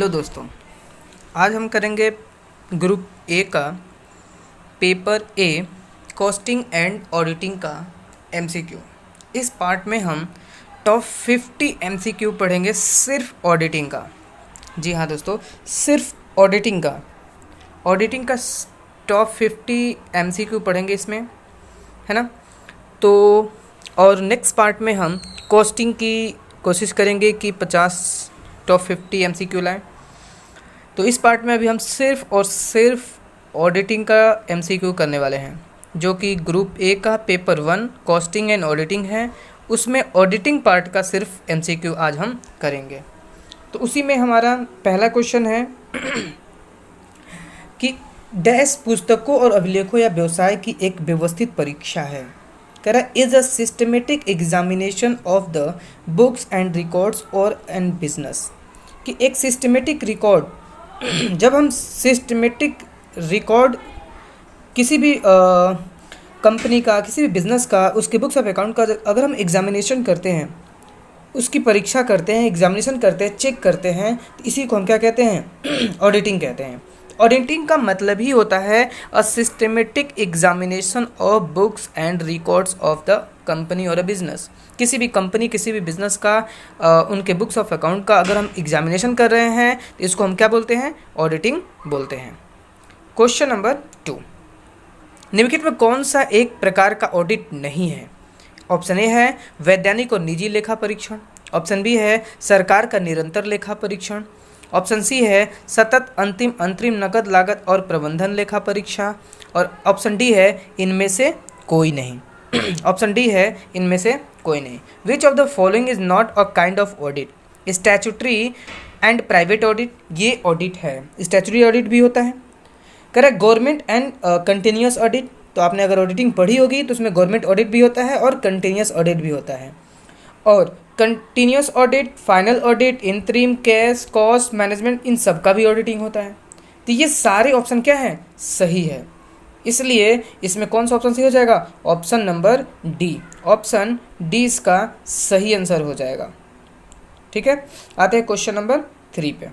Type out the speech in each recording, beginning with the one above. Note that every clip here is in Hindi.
हेलो दोस्तों, आज हम करेंगे ग्रुप ए का paper A costing and auditing का एमसीक्यू। इस पार्ट में हम टॉप 50 एमसीक्यू पढ़ेंगे सिर्फ ऑडिटिंग का। जी हाँ दोस्तों, सिर्फ ऑडिटिंग का टॉप 50 एमसीक्यू पढ़ेंगे इसमें, है ना। तो और नेक्स्ट पार्ट में हम कॉस्टिंग की कोशिश करेंगे कि 50 टॉप 50 एमसीक्यू लाएं। तो इस पार्ट में अभी हम सिर्फ और सिर्फ ऑडिटिंग का एमसीक्यू करने वाले हैं, जो कि ग्रुप ए का पेपर 1 कॉस्टिंग एंड ऑडिटिंग है। उसमें ऑडिटिंग पार्ट का सिर्फ एमसीक्यू आज हम करेंगे। तो उसी में हमारा पहला क्वेश्चन है कि डैश पुस्तकों और अभिलेखों या व्यवसाय की एक व्यवस्थित परीक्षा है। कह रहा is a systematic examination of the books and records और एंड बिजनेस। कि एक सिस्टमेटिक रिकॉर्ड, जब हम सिस्टमेटिक रिकॉर्ड किसी भी कंपनी का, किसी भी बिजनेस का, उसके बुक्स ऑफ अकाउंट का अगर हम एग्जामिनेशन करते हैं, उसकी परीक्षा करते हैं, एग्जामिनेशन करते हैं, चेक करते हैं, तो इसी को हम क्या कहते हैं? ऑडिटिंग कहते हैं। ऑडिटिंग का मतलब ही होता है a systematic examination of books and records of the company और अ बिजनेस। किसी भी कंपनी, किसी भी बिजनेस का उनके बुक्स ऑफ अकाउंट का अगर हम एग्जामिनेशन कर रहे हैं तो इसको हम क्या बोलते हैं? ऑडिटिंग बोलते हैं। क्वेश्चन नंबर 2, निम्नलिखित में कौन सा एक प्रकार का ऑडिट नहीं है? ऑप्शन ए है वैधानिक और निजी लेखा परीक्षण, ऑप्शन बी है सरकार का निरंतर लेखा परीक्षण, ऑप्शन सी है सतत अंतरिम नकद लागत और प्रबंधन लेखा परीक्षा, और ऑप्शन डी है इनमें से कोई नहीं। ऑप्शन डी है इनमें से कोई नहीं। विच of the following is not a kind of audit? Statutory and private audit, ये ऑडिट है। स्टैट्यूटरी ऑडिट भी होता है। Correct. Government and continuous audit, तो आपने अगर ऑडिटिंग पढ़ी होगी तो उसमें गवर्नमेंट ऑडिट भी होता है और कंटिन्यूस ऑडिट भी होता है। और continuous audit, final audit, interim, cash, cost management, इन सब का भी ऑडिटिंग होता है। तो ये सारे ऑप्शन क्या हैं? सही है। इसलिए इसमें कौन सा ऑप्शन सही हो जाएगा? Option number D. Option D इसका सही आंसर हो जाएगा। ठीक है, आते हैं क्वेश्चन नंबर 3 पे।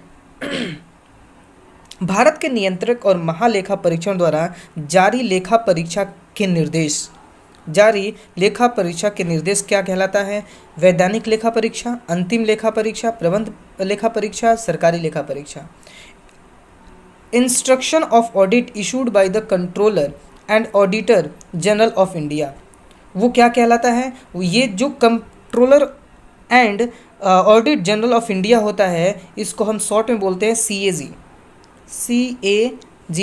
भारत के नियंत्रक और महालेखा परीक्षण द्वारा जारी लेखा परीक्षा के निर्देश क्या कहलाता है? वैधानिक लेखा परीक्षा, अंतिम लेखा परीक्षा, प्रबंध लेखा परीक्षा, सरकारी लेखा परीक्षा। Instruction of audit issued by the controller and auditor general of India, वो क्या कहलाता है? ये जो controller and audit general of India होता है, इसको हम शॉर्ट में बोलते हैं CAG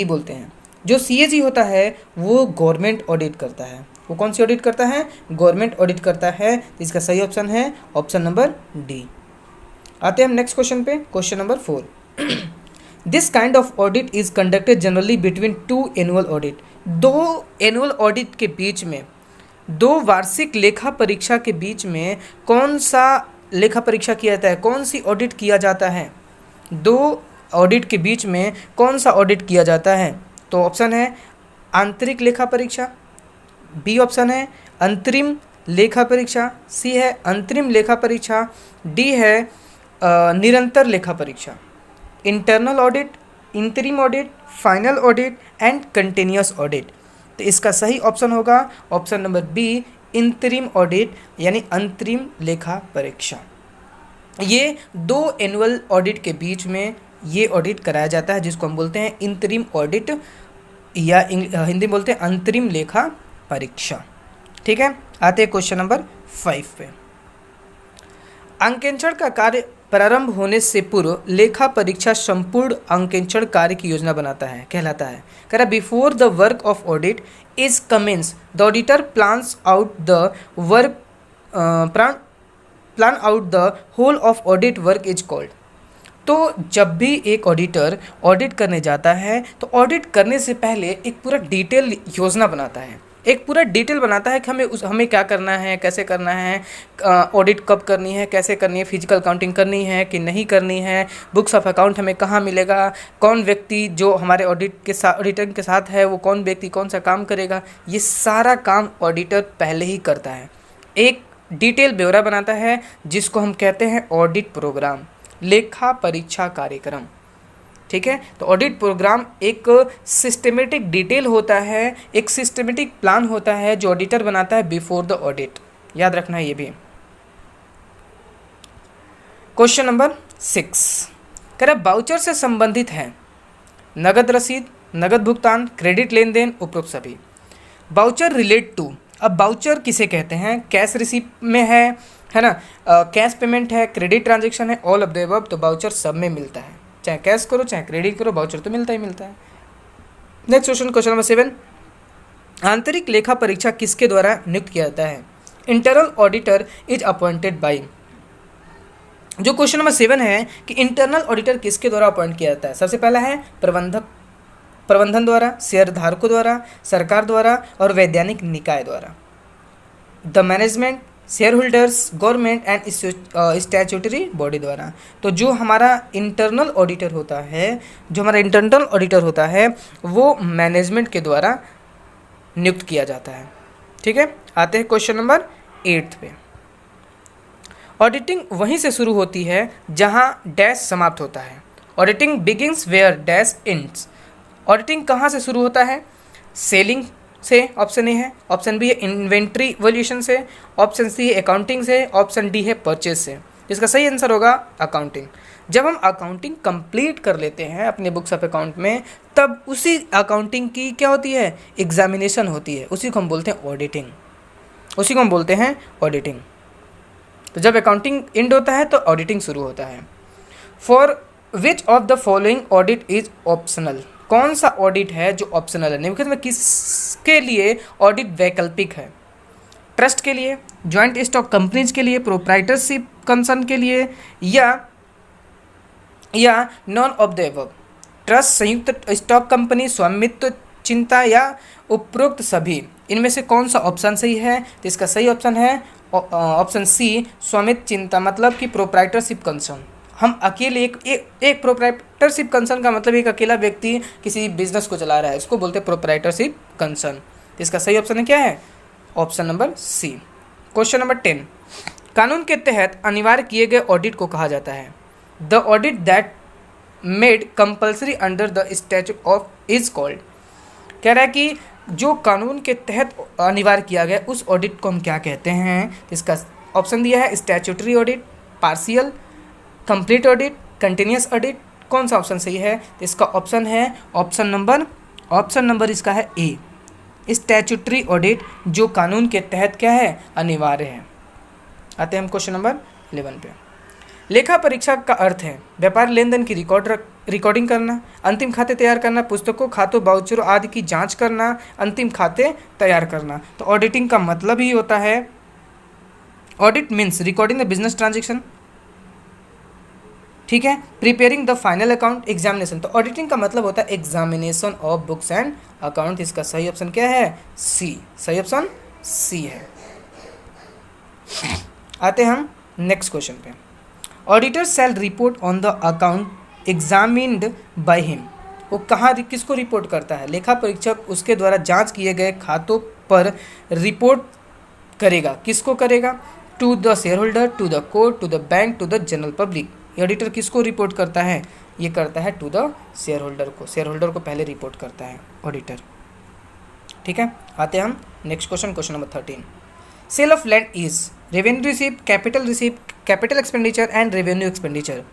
बोलते हैं। जो CAG होता है वो गवर्नमेंट ऑडिट करता है। वो कौन सी ऑडिट करता है? गवर्नमेंट ऑडिट करता है। तो इसका सही ऑप्शन है ऑप्शन नंबर डी। आते हैं हम नेक्स्ट क्वेश्चन पे, question number 4। This kind of audit is conducted generally between 2 annual audit. 2 annual audit के बीच में, 2 वार्षिक लेखा परीक्षा के बीच में कौन सा लेखा परीक्षा किया जाता है? कौन सी ऑडिट किया जाता है? 2 ऑडिट के बीच में कौन सा ऑडिट किया जाता है? तो ऑप्शन है आंतरिक लेखा परीक्षा, बी ऑप्शन है अंतरिम लेखा परीक्षा, सी है अंतरिम लेखा परीक्षा, डी है निरंतर लेखा परीक्षा। Internal audit, interim audit, final audit and continuous audit. तो इसका सही ऑप्शन होगा option number B, interim audit यानी अंतरिम लेखा परीक्षा। ये 2 एनुअल ऑडिट के बीच में ये ऑडिट कराया जाता है, जिसको हम बोलते हैं इंतरिम ऑडिट या हिंदी में बोलते हैं अंतरिम लेखा परीक्षा। ठीक है, आते हैं क्वेश्चन नंबर 5 पे। अंकेक्षण का कार्य प्रारंभ होने से पूर्व लेखा परीक्षा संपूर्ण अंकेक्षण कार्य की योजना बनाता है, कहलाता है। कह रहा before the work of audit is commence the auditor plans out the work plan out the whole of audit work is called. तो जब भी एक ऑडिटर ऑडिट करने जाता है तो ऑडिट करने से पहले एक पूरा डिटेल योजना बनाता है, एक पूरा डिटेल बनाता है कि हमें क्या करना है, कैसे करना है, ऑडिट कब करनी है, कैसे करनी है, फिजिकल काउंटिंग करनी है कि नहीं करनी है, बुक्स ऑफ अकाउंट हमें कहाँ मिलेगा, कौन व्यक्ति जो हमारे ऑडिटर के साथ है वो कौन व्यक्ति कौन सा काम करेगा। ये सारा काम ऑडिटर पहले ही करता है, एक डिटेल ब्यौरा बनाता है जिसको हम कहते हैं ऑडिट प्रोग्राम, लेखा परीक्षा कार्यक्रम। ठीक है। तो ऑडिट प्रोग्राम एक सिस्टमेटिक डिटेल होता है, एक सिस्टमेटिक प्लान होता है जो ऑडिटर बनाता है बिफोर द ऑडिट, याद रखना है ये भी। क्वेश्चन नंबर 6 कह रहा बाउचर से संबंधित है नगद रसीद, नगद भुगतान, क्रेडिट लेन देन, उपरोक्त सभी। बाउचर रिलेट टू, अब बाउचर किसे कहते हैं? कैश रिसीप्ट में है ना, कैश पेमेंट है, क्रेडिट ट्रांजेक्शन है, ऑल ऑफ द अबव। तो बाउचर सब में मिलता है, चाहे कैश करो चाहे क्रेडिट करो, बाउचर तो मिलता ही मिलता है। नेक्स्ट क्वेश्चन, क्वेश्चन नंबर 7, आंतरिक लेखा परीक्षा किसके द्वारा नियुक्त किया जाता है? Internal auditor is appointed by. जो क्वेश्चन नंबर 7 है कि इंटरनल ऑडिटर किसके द्वारा अपॉइंट किया जाता है? सबसे पहला है प्रबंधन द्वारा, शेयर धारकों द्वारा, सरकार द्वारा और वैधानिक निकाय द्वारा। The management, share holders, government and statutory body द्वारा। तो जो हमारा इंटरनल ऑडिटर होता है वो मैनेजमेंट के द्वारा नियुक्त किया जाता है। ठीक है, आते हैं क्वेश्चन नंबर 8 पे। ऑडिटिंग वहीं से शुरू होती है जहां डैश समाप्त होता है। Auditing begins where dash ends. Auditing कहाँ से शुरू होता है? सेलिंग से, ऑप्शन ए है। ऑप्शन बी है इन्वेंट्री वैल्यूएशन से। ऑप्शन सी है अकाउंटिंग से। ऑप्शन डी है परचेज से। इसका सही आंसर होगा अकाउंटिंग। जब हम अकाउंटिंग कंप्लीट कर लेते हैं अपने बुक्स ऑफ अकाउंट में, तब उसी अकाउंटिंग की क्या होती है? एग्जामिनेशन होती है। उसी को हम बोलते हैं ऑडिटिंग। तो जब अकाउंटिंग एंड होता है तो ऑडिटिंग शुरू होता है। For which of the following audit is optional. कौन सा ऑडिट है जो ऑप्शनल है? निम्नलिखित में किसके लिए ऑडिट वैकल्पिक है? ट्रस्ट के लिए, जॉइंट स्टॉक कंपनीज के लिए, प्रोप्राइटरशिप कंसर्न के लिए, या non of the above. Trust, संयुक्त स्टॉक कंपनी, स्वामित्व चिंता या उपरोक्त सभी। इनमें से कौन सा ऑप्शन सही है? तो इसका सही ऑप्शन है ऑप्शन सी, स्वामित्व चिंता, मतलब कि प्रोप्राइटरशिप कंसर्न। हम अकेले एक प्रोप्राइटरशिप कंसर्न का मतलब एक अकेला व्यक्ति किसी बिजनेस को चला रहा है, इसको बोलते हैं प्रोप्राइटरशिप कंसर्न। तो इसका सही ऑप्शन है क्या है? Option number C. Question number 10, कानून के तहत अनिवार्य किए गए ऑडिट को कहा जाता है? The audit that made compulsory under the statute of is called. कह रहा है कि जो कानून के तहत अनिवार्य किया गया उस ऑडिट को हम क्या कहते हैं? इसका ऑप्शन दिया है statutory audit, partial, complete audit, continuous audit. कौन सा ऑप्शन सही है? तो इसका ऑप्शन है ऑप्शन नंबर इसका है ए, स्टैट्यूटरी ऑडिट, जो कानून के तहत क्या है? अनिवार्य है। आते हैं हम क्वेश्चन नंबर 11 पे। लेखा परीक्षा का अर्थ है व्यापार लेन देन की रिकॉर्डिंग करना, अंतिम खाते तैयार करना, पुस्तकों, खातों, बाउचरों आदि की जांच करना, अंतिम खाते तैयार करना। तो ऑडिटिंग का मतलब ही होता है, audit means recording the business transaction, ठीक है, preparing the final account, examination. तो ऑडिटिंग का मतलब होता है examination of books and account. इसका सही ऑप्शन क्या है? सी। सही ऑप्शन सी है। आते हैं हम नेक्स्ट क्वेश्चन पे। Auditor shall report on the account examined by him. वो कहाँ किसको रिपोर्ट करता है? लेखा परीक्षक उसके द्वारा जांच किए गए खातों पर रिपोर्ट करेगा। किसको करेगा? To the share holder, to the court, to the bank, to the general public. Auditor किसको रिपोर्ट करता है? ये करता है टू द शेयर होल्डर को। शेयर होल्डर को पहले रिपोर्ट करता है ऑडिटर। ठीक है, आते हैं हम next question, question number 13। Sale of land is revenue receipt, capital expenditure and revenue expenditure.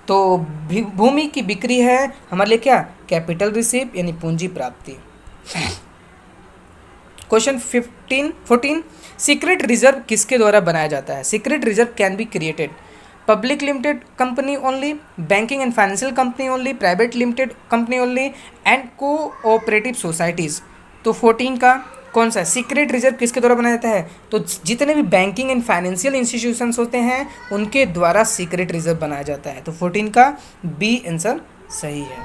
तो भूमि की बिक्री है हमारे लिए क्या? कैपिटल रिसीप्ट यानी पूंजी प्राप्ति। क्वेश्चन 14, सीक्रेट रिजर्व किसके द्वारा बनाया जाता है? Secret reserve can be created public limited company only, banking and financial company only, private limited company only and cooperative societies. तो 14 का कौन सा? सीक्रेट रिजर्व किसके द्वारा बनाया जाता है? तो जितने भी बैंकिंग एंड फाइनेंशियल इंस्टीट्यूशंस होते हैं उनके द्वारा सीक्रेट रिजर्व बनाया जाता है। तो 14 का बी आंसर सही है।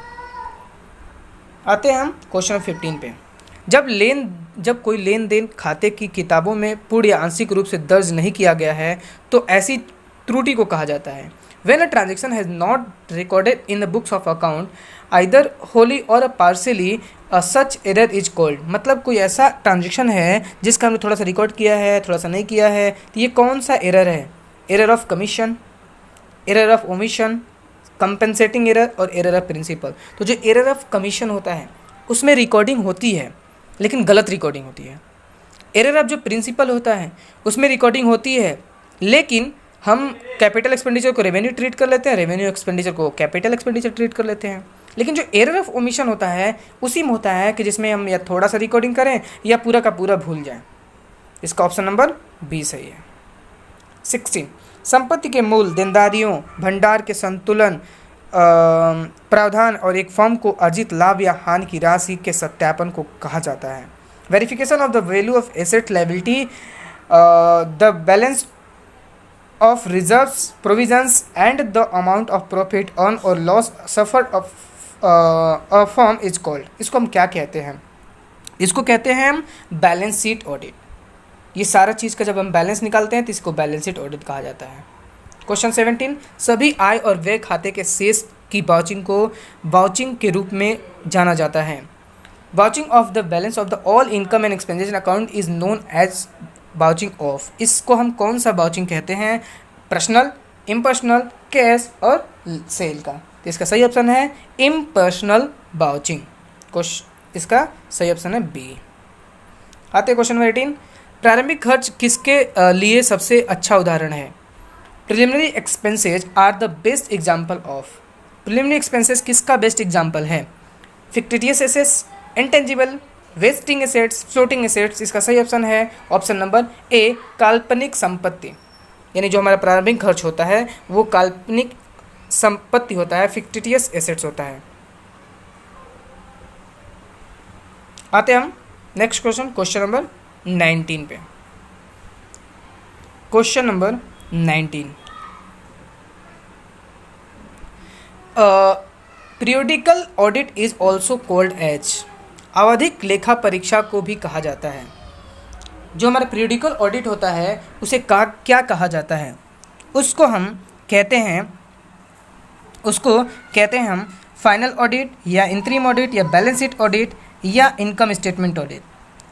आते हैं हम क्वेश्चन 15 पे। जब कोई लेन देन खाते की किताबों में पूर्ण या आंशिक रूप से दर्ज नहीं किया गया है तो ऐसी त्रुटि को कहा जाता है। When a transaction has not recorded in the books of account either wholly or partially, such error is called। मतलब कोई ऐसा ट्रांजेक्शन है जिसका हमने थोड़ा सा रिकॉर्ड किया है, थोड़ा सा नहीं किया है, तो ये कौन सा एरर है? Error of commission, error of omission, compensating error और एरर ऑफ प्रिंसिपल। तो जो एरर ऑफ कमीशन होता है उसमें रिकॉर्डिंग होती है लेकिन गलत रिकॉर्डिंग होती है। एरर ऑफ जो प्रिंसिपल होता है उसमें रिकॉर्डिंग होती है लेकिन हम कैपिटल एक्सपेंडिचर को रेवेन्यू ट्रीट कर लेते हैं, रेवेन्यू एक्सपेंडिचर को कैपिटल एक्सपेंडिचर ट्रीट कर लेते हैं। लेकिन जो एरर ऑफ ओमिशन होता है उसी में होता है कि जिसमें हम या थोड़ा सा रिकॉर्डिंग करें या पूरा का पूरा भूल जाएं। इसका ऑप्शन नंबर बी सही है। 16, संपत्ति के मूल, देनदारियों, भंडार के संतुलन, प्रावधान और एक फर्म को अर्जित लाभ या हानि की राशि के सत्यापन को कहा जाता है। Verification of the value of asset liability, the balance of reserves, provisions and the amount of profit earn और loss suffered of a firm is called. इसको हम क्या कहते हैं? इसको कहते हैं हम बैलेंस शीट ऑडिट। ये सारा चीज़ का जब हम बैलेंस निकालते हैं तो इसको बैलेंस शीट ऑडिट कहा जाता है। क्वेश्चन 17, सभी आय और व्यय खाते के शेष की वाउचिंग को वाउचिंग के रूप में जाना जाता है। Vouching of the balance of the all income and expenditure account is known as vouching of. इसको हम कौन सा वाउचिंग कहते हैं? पर्सनल, इम्पर्सनल, कैश और सेल का। तो इसका सही ऑप्शन है इम्पर्सनल वाउचिंग। इसका सही ऑप्शन है बी। आते क्वेश्चन नंबर 18, प्रारंभिक खर्च किसके लिए सबसे अच्छा उदाहरण है? Preliminary expenses are the best example of. Preliminary expenses किसका बेस्ट एग्जाम्पल है? Fictitious assets, intangible, wasting assets, floating assets. इसका सही ऑप्शन है ऑप्शन नंबर ए, काल्पनिक संपत्ति। यानी जो हमारा प्रारंभिक खर्च होता है वो काल्पनिक संपत्ति होता है, फिक्टिटियस एसेट्स होता है। आते हम नेक्स्ट क्वेश्चन, क्वेश्चन नंबर 19 पे। Question number 19, periodical audit is also called as. आवधिक लेखा परीक्षा को भी कहा जाता है। जो हमारा पीरियोडिकल ऑडिट होता है उसे क्या कहा जाता है? उसको कहते हैं हम फाइनल ऑडिट या इंतरिम ऑडिट या बैलेंस शीट ऑडिट या इनकम स्टेटमेंट ऑडिट।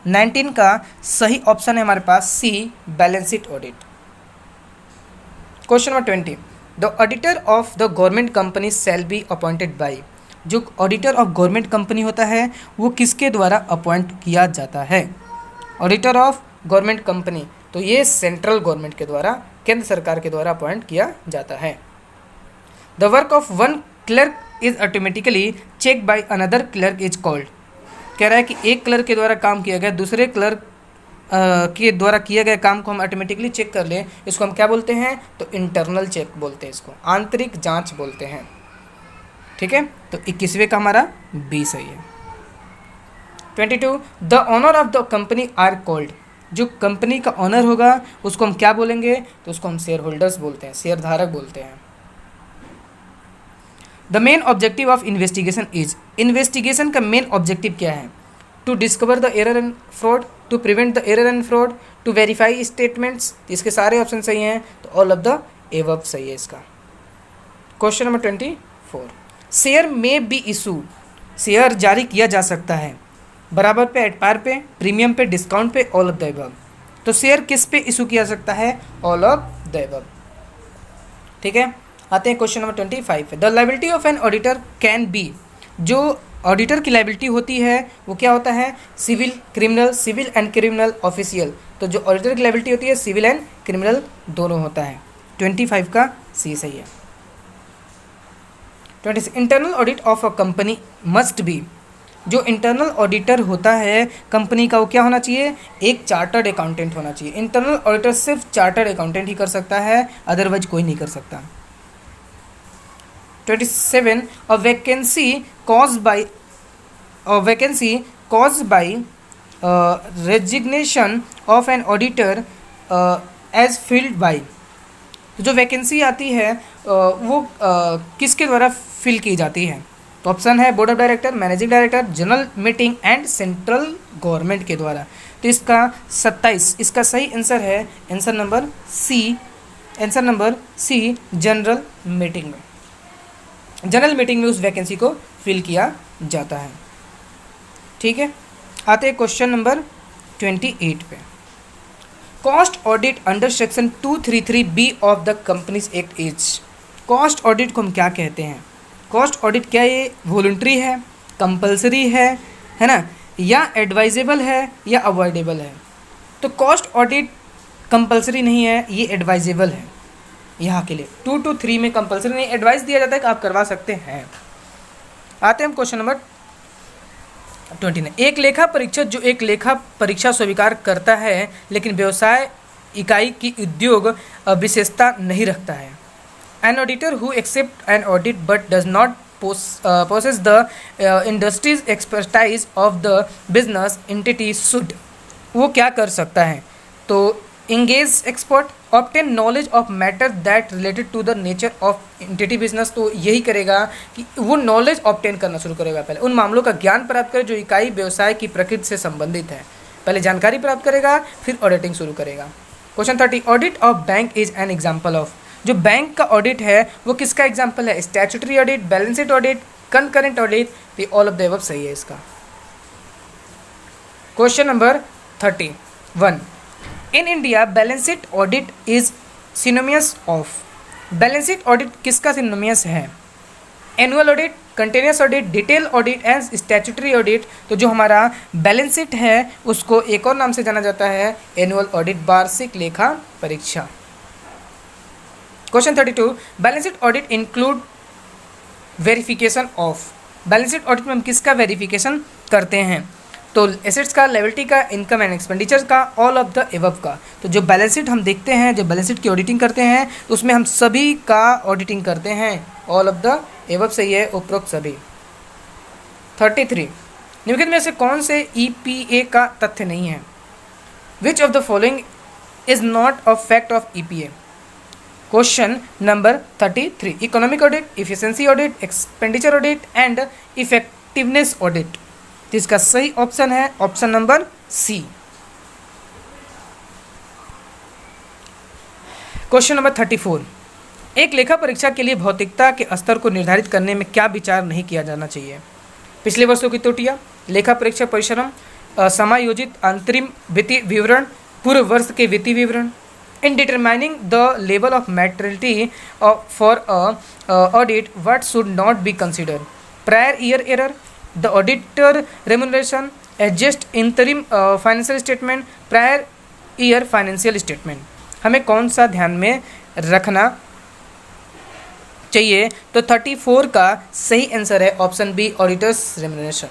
19 का सही ऑप्शन है हमारे पास C, balance sheet audit. Question number 20, the auditor of the government company shall be appointed by. जो ऑडिटर ऑफ गवर्नमेंट कंपनी होता है वो किसके द्वारा अपॉइंट किया जाता है? ऑडिटर ऑफ गवर्नमेंट कंपनी, तो ये सेंट्रल गवर्नमेंट के द्वारा, केंद्र सरकार के द्वारा अपॉइंट किया जाता है। The work of one clerk is automatically check by another clerk is called. कह रहा है कि एक क्लर्क के द्वारा काम किया गया दूसरे क्लर्क के द्वारा किया गया काम को हम ऑटोमेटिकली चेक कर लें, इसको हम क्या बोलते हैं? तो इंटरनल चेक बोलते हैं, इसको आंतरिक जांच बोलते हैं। ठीक है, तो 21वें का हमारा बी सही है। 22, the owner of the company are called. जो कंपनी का ऑनर होगा उसको हम क्या बोलेंगे? तो उसको हम शेयर होल्डर्स बोलते हैं, शेयर धारक बोलते हैं। The main objective of investigation is. Investigation का मेन ऑब्जेक्टिव क्या है? To discover the error and fraud, to prevent the error and fraud, to verify statements. इसके सारे ऑप्शन सही हैं, तो ऑल ऑफ द एबव सही है इसका। क्वेश्चन नंबर 24, शेयर में बी इशू। शेयर जारी किया जा सकता है बराबर पे, एट पार पे, प्रीमियम पे, डिस्काउंट पे, ऑल ऑफ द एबव। तो शेयर किस पे इशू किया जा सकता है? All of the above. ठीक है, आते हैं क्वेश्चन नंबर 25 पे। The liability of an auditor can be. जो ऑडिटर की लायबिलिटी होती है वो क्या होता है? Civil, criminal, civil and criminal, official. तो जो ऑडिटर की लायबिलिटी होती है सिविल एंड क्रिमिनल दोनों होता है। 25 का सी सही है। 26, internal audit of a company must be. जो इंटरनल ऑडिटर होता है कंपनी का वो क्या होना चाहिए? एक चार्टर्ड अकाउंटेंट होना चाहिए। इंटरनल ऑडिटर सिर्फ चार्टर्ड अकाउंटेंट ही कर सकता है, अदरवाइज कोई नहीं कर सकता। 27, a vacancy caused by resignation of an auditor as filled by। तो जो वैकेंसी आती है वो किसके द्वारा फिल की जाती है? तो ऑप्शन है board of director, managing director, general meeting and central government के द्वारा। तो इसका 27, इसका सही आंसर है answer number C, general meeting में। जनरल मीटिंग में उस वैकेंसी को फिल किया जाता है। ठीक है, आते हैं क्वेश्चन नंबर 28 पे। Cost audit under section 233 B of the companies act is. Cost audit को हम क्या कहते हैं? कॉस्ट ऑडिट क्या ये वॉलंटरी है, कंपलसरी है ना, या एडवाइजेबल है या अवॉइडेबल है? तो कॉस्ट ऑडिट कंपलसरी नहीं है, ये एडवाइजेबल है यहाँ के लिए। 2 to 3 में कंपलसरी नहीं, एडवाइस दिया जाता है कि आप करवा सकते हैं। आते हैं हम क्वेश्चन नंबर 29। एक लेखा परीक्षक जो एक लेखा परीक्षा स्वीकार करता है लेकिन व्यवसाय इकाई की उद्योग विशेषता नहीं रखता है। An auditor who accept an audit but does not possess the industry's expertise of the business entity should, वो क्या कर सकता है? तो engage expert, obtain knowledge of matter that related to the nature of entity business, तो यही करेगा कि वो नॉलेज ऑब्टेन करना शुरू करेगा। पहले उन मामलों का ज्ञान प्राप्त करे जो इकाई व्यवसाय की प्रकृति से संबंधित है। पहले जानकारी प्राप्त करेगा, फिर ऑडिटिंग शुरू करेगा। Question 30, audit of bank is an example of, जो बैंक का ऑडिट है वो किसका एग्जाम्पल है? Statutory audit, balance sheet audit, concurrent audit, तो ऑल ऑफ द अबव सही है इसका। Question number 31, in India balance sheet audit is synonymous of, balance sheet audit किसका सिनोनिमस है? Annual audit, continuous audit, detail audit and statutory audit. तो जो हमारा बैलेंस शीट है उसको एक और नाम से जाना जाता है एनुअल ऑडिट, वार्षिक लेखा परीक्षा। Question 32, balance sheet audit include verification of, balance sheet audit में हम किसका वेरिफिकेशन करते हैं? तो एसेट्स का, लायबिलिटी का, इनकम एंड एक्सपेंडिचर का, ऑल ऑफ द एबव का। तो जो बैलेंस शीट हम देखते हैं, जो बैलेंस शीट की ऑडिटिंग करते हैं, तो उसमें हम सभी का ऑडिटिंग करते हैं, ऑल ऑफ द एबव सही है, उपरोक्त सभी। 33, निम्नलिखित में से कौन से ईपीए का तथ्य नहीं है? Which of the following is not a fact of EPA? Question number 33, economic audit, efficiency audit, expenditure audit and effectiveness audit. तो इसका सही ऑप्शन है option number C. Question number 34, एक लेखा परीक्षा के लिए भौतिकता के स्तर को निर्धारित करने में क्या विचार नहीं किया जाना चाहिए? पिछले वर्षों की त्रुटियां, लेखा परीक्षा परिश्रम, समायोजित अंतरिम वित्तीय विवरण, पूर्व वर्ष के वित्तीय विवरण। In determining the level of materiality for a audit, what should not be considered? Prior year error, the auditor remuneration, adjust interim financial statement, prior year financial statement। हमें कौन सा ध्यान में रखना चाहिए? तो 34 का सही आंसर है option B, auditor's remuneration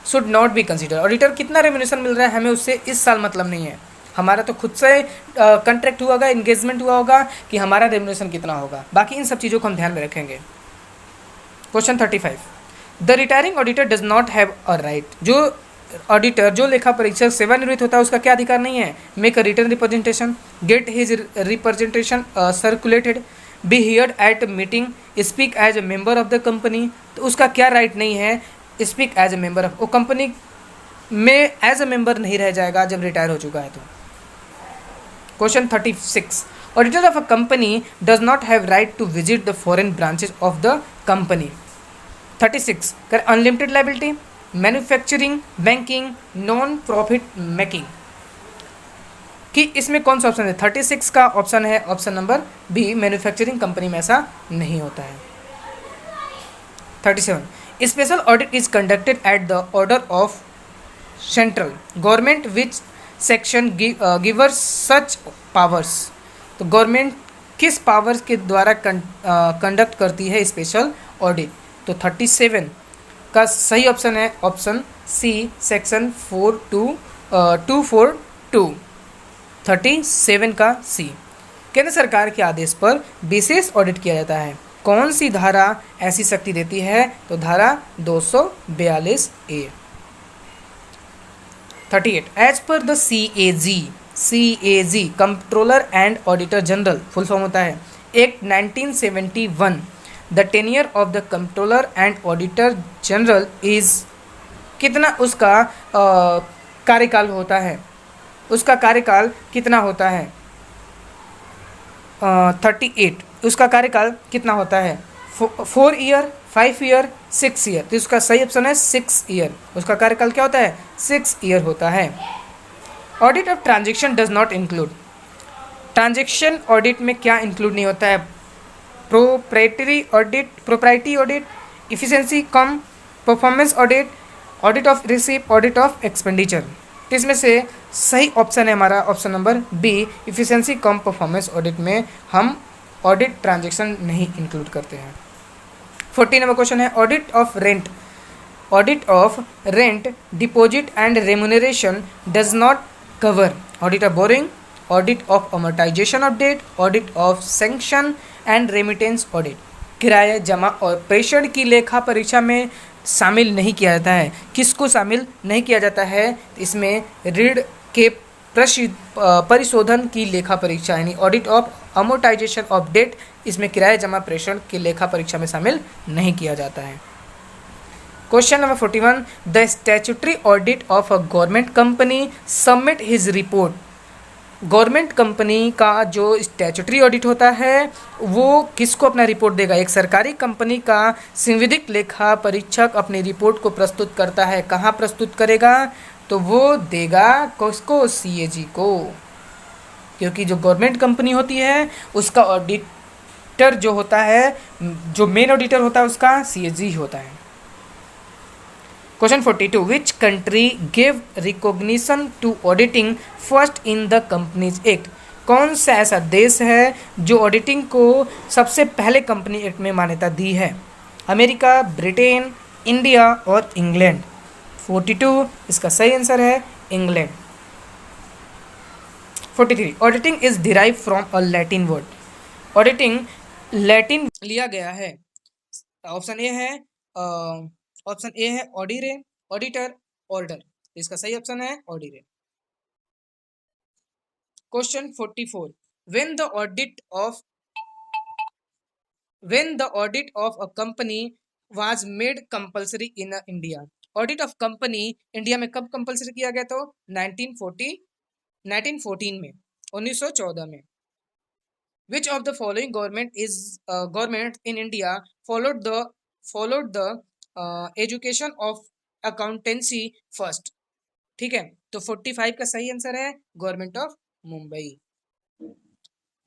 should not be consider. Auditor कितना रेमुनरेशन मिल रहा है हमें उससे इस साल मतलब नहीं है, हमारा तो खुद से कॉन्ट्रैक्ट हुआ होगा, इंगेजमेंट हुआ होगा कि हमारा रेमुनरेशन कितना होगा, बाकी इन सब चीज़ों को हम ध्यान में रखेंगे। Question 35, the retiring auditor does not have a right, जो ऑडिटर, जो लेखा परीक्षक सेवानिवृत्त होता है उसका क्या अधिकार नहीं है? Make a return representation, get his representation circulated, be heard at meeting, speak as a member of the company. तो उसका क्या राइट नहीं है? Speak as a member of, वो कंपनी में एज ए मेंबर नहीं रह जाएगा जब रिटायर हो चुका है तो। Question 36, auditor of a company does not have right to visit the foreign branches of the company. 36, कर unlimited liability, manufacturing, banking, non profit making, कि इसमें कौन सा ऑप्शन है? 36 का ऑप्शन है option number B, manufacturing company में ऐसा नहीं होता है। 37, special audit is conducted at the order of central government which section givers such powers. तो गवर्नमेंट किस पावर्स के द्वारा कंडक्ट करती है स्पेशल ऑडिट? तो 37 का सही ऑप्शन है ऑप्शन सी, सेक्शन 242। 37 का सी, केंद्र सरकार के आदेश पर विशेष ऑडिट किया जाता है। कौन सी धारा ऐसी शक्ति देती है? तो धारा 242A। 38, as per the CAG controller and auditor general, full form होता है, act 1971, the tenure of the controller and auditor general is, कितना उसका कार्यकाल होता है? उसका कार्यकाल कितना होता है? 38, उसका कार्यकाल कितना होता है? 4 ईयर, 5 ईयर, 6 ईयर। तो इसका सही ऑप्शन है 6 ईयर। उसका कार्यकाल क्या होता है? 6 ईयर होता है। Audit of transaction does not include, transaction audit में क्या इंक्लूड नहीं होता है? Propriety audit, efficiency come performance audit, audit of receipt, audit of expenditure. इसमें से सही ऑप्शन है हमारा ऑप्शन नंबर बी, इफिशिएंसी कम परफॉर्मेंस ऑडिट में हम ऑडिट ट्रांजेक्शन नहीं इंक्लूड करते हैं। 14 नंबर क्वेश्चन है audit of rent. Audit of rent, deposit and remuneration does not cover audit of borrowing, audit of amortization of debt, audit of sanction and remittance audit। किराया जमा और प्रेषण की लेखा परीक्षा में शामिल नहीं किया जाता है। किसको शामिल नहीं किया जाता है? इसमें ऋण के परिशोधन की लेखा परीक्षा यानी audit of amortization of debt, इसमें किराया जमा प्रेषण की लेखा परीक्षा में शामिल नहीं किया जाता है। Question number 41, the statutory audit of a government company submit his report. Government company का जो स्टैट्यूटरी ऑडिट होता है वो किसको अपना रिपोर्ट देगा? एक सरकारी कंपनी का संविधिक लेखा परीक्षक अपनी रिपोर्ट को प्रस्तुत करता है। कहाँ प्रस्तुत करेगा? तो वो देगा किसको? सीएजी को, क्योंकि जो गवर्नमेंट कंपनी होती है उसका ऑडिटर जो होता है, जो मेन ऑडिटर होता है उसका सीएजी होता है। Question 42, which country give recognition to auditing first in the companies act. कौन सा ऐसा देश है जो ऑडिटिंग को सबसे पहले कंपनी एक्ट में मान्यता दी है? अमेरिका, ब्रिटेन, इंडिया और इंग्लैंड। 42 इसका सही आंसर है England. 43, auditing is derive from a Latin word. Auditing Latin लिया गया है। ऑप्शन ए है ऑडिरे, ऑडिटर, ऑर्डर। इसका सही ऑप्शन है ऑडिरे। Question 44, when the audit of a company was made compulsory in India. Audit of company India में कब कंपल्सरी किया गया? तो 1914 में, 1914 में। Which of the following government in India followed the education of accountancy first? ठीक है, तो 45 का सही आंसर है government of Mumbai.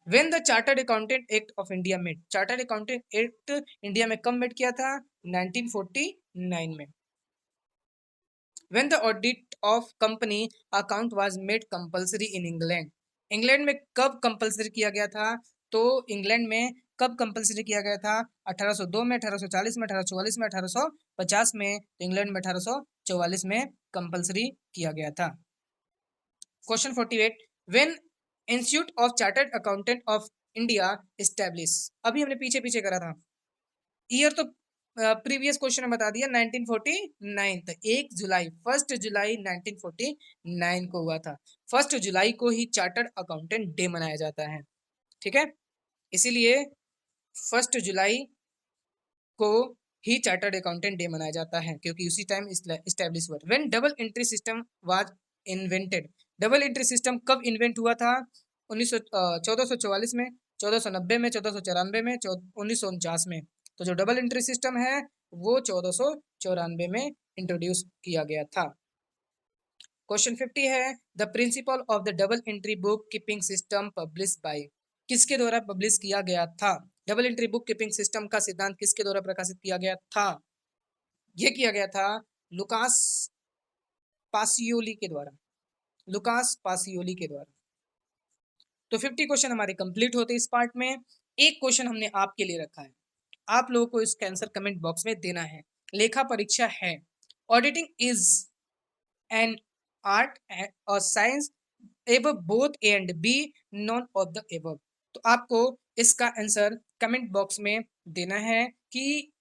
When the chartered accountant act of India made. Chartered accountant act India में कब मेड किया था? 1949 में। When the audit of company account was made compulsory in England. England में कब कंपल्सरी किया गया था? तो इंग्लैंड में कब कंपल्सरी किया गया था? 1802 में, 1840 में, 1844 में, 1850 में। तो इंग्लैंड में 1844 में कंपल्सरी किया गया था। Question 48, when institute of chartered accountant of India establish. अभी हमने पीछे पीछे करा था, ईयर तो प्रीवियस क्वेश्चन में बता दिया 1949। तो 1 जुलाई 1949 को हुआ था। 1 जुलाई को ही चार्टर्ड अकाउंटेंट डे मनाया जाता है। ठीक है, इसीलिए 1 जुलाई को ही चार्टर्ड अकाउंटेंट डे मनाया जाता है, क्योंकि उसी टाइम इस्टेब्लिश हुआ। When double entry system was invented. Double entry system कब इन्वेंट हुआ था? 1444 में, 1490 में, 1494 में, 1949 में। तो जो डबल एंट्री सिस्टम है वो 1494 में इंट्रोड्यूस किया गया था। क्वेश्चन 50 है, the principle of the double entry book keeping system publish by. किसके द्वारा पब्लिश किया गया था? Double entry book keeping system का सिद्धांत किसके द्वारा प्रकाशित किया गया था? यह किया गया था लुकास पासियोली के द्वारा। लुकास पासियोली के द्वारा। तो 50 क्वेश्चन हमारे कंप्लीट होते इस पार्ट में। एक क्वेश्चन हमने आपके लिए रखा है, आप लोगों को इसका आंसर कमेंट बॉक्स में देना है। लेखा परीक्षा है, ऑडिटिंग इज एन आर्ट और science above both A and B, none of the above. तो आपको इसका आंसर कमेंट बॉक्स में देना है कि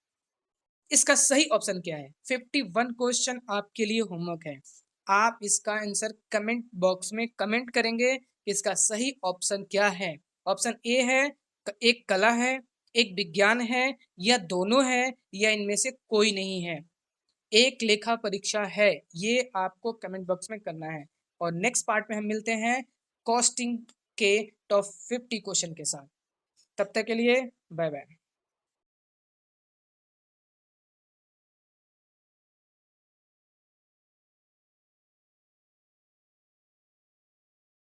इसका सही ऑप्शन क्या है। 51 क्वेश्चन आपके लिए होमवर्क है, आप इसका आंसर कमेंट बॉक्स में कमेंट करेंगे इसका सही ऑप्शन क्या है। ऑप्शन ए है, एक कला है, एक विज्ञान है, या दोनों है, या इनमें से कोई नहीं है। एक लेखा परीक्षा है, ये आपको कमेंट बॉक्स में करना है। और नेक्स्ट पार्ट में हम मिलते हैं कॉस्टिंग के टॉप 50 क्वेश्चन के साथ। तब तक के लिए बाय बाय।